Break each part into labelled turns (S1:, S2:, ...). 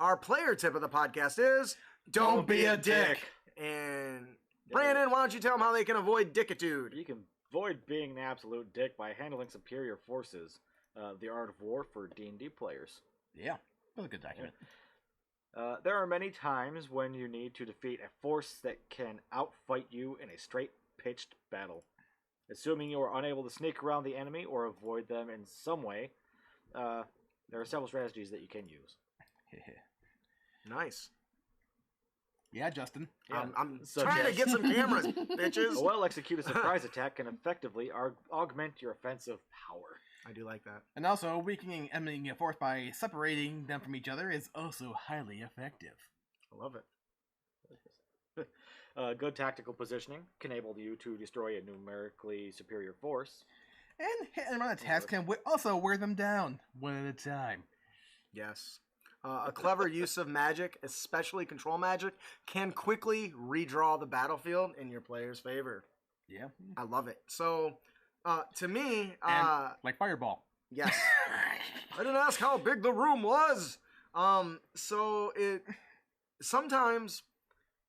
S1: Our player tip of the podcast is don't be a dick. And Brandon, why don't you tell them how they can avoid dickitude?
S2: You can avoid being an absolute dick by handling superior forces. The Art of War for D&D players.
S3: Yeah, that's a good document.
S2: There are many times when you need to defeat a force that can outfight you in a straight-pitched battle. Assuming you are unable to sneak around the enemy or avoid them in some way, there are several strategies that you can use.
S1: Nice.
S3: Yeah, Justin.
S1: Yeah. I'm trying to get some cameras, bitches.
S2: A well-executed surprise attack can effectively augment your offensive power.
S1: I do like that.
S3: And also, weakening enemy force by separating them from each other is also highly effective.
S1: I love it.
S2: Good tactical positioning can enable you to destroy a numerically superior force.
S3: And hit and run attacks can also wear them down, one at a time.
S1: Yes. A clever use of magic, especially control magic, can quickly redraw the battlefield in your player's favor.
S3: Yeah.
S1: I love it. So, to me...
S3: like Fireball.
S1: Yes. I didn't ask how big the room was. Sometimes...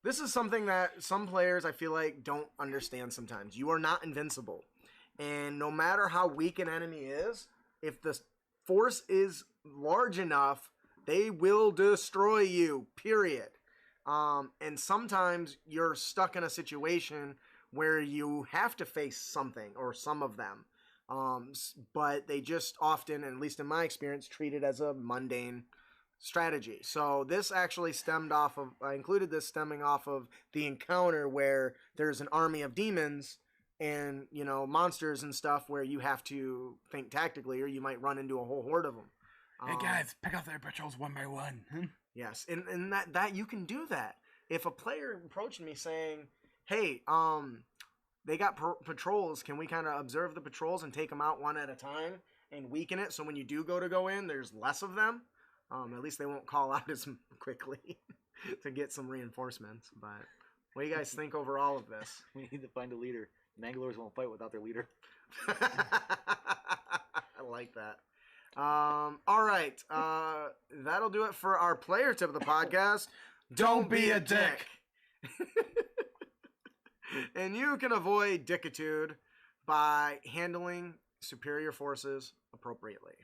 S1: This is something that some players, I feel like, don't understand sometimes. You are not invincible. And no matter how weak an enemy is, if the force is large enough, they will destroy you, period. And sometimes you're stuck in a situation where you have to face something or some of them. But they just often, at least in my experience, treat it as a mundane strategy. So this actually I included this stemming off of the encounter where there's an army of demons and, monsters and stuff where you have to think tactically or you might run into a whole horde of them.
S3: Hey guys, pick up their patrols one by one.
S1: Yes, and that you can do that. If a player approached me saying, hey, they got patrols, can we kind of observe the patrols and take them out one at a time and weaken it so when you do go in, there's less of them? At least they won't call out as quickly to get some reinforcements. But what do you guys think over all of this?
S2: We need to find a leader. Manglers won't fight without their leader.
S1: I like that. All right. That'll do it for our player tip of the podcast. Don't be a dick. And you can avoid dickitude by handling superior forces appropriately.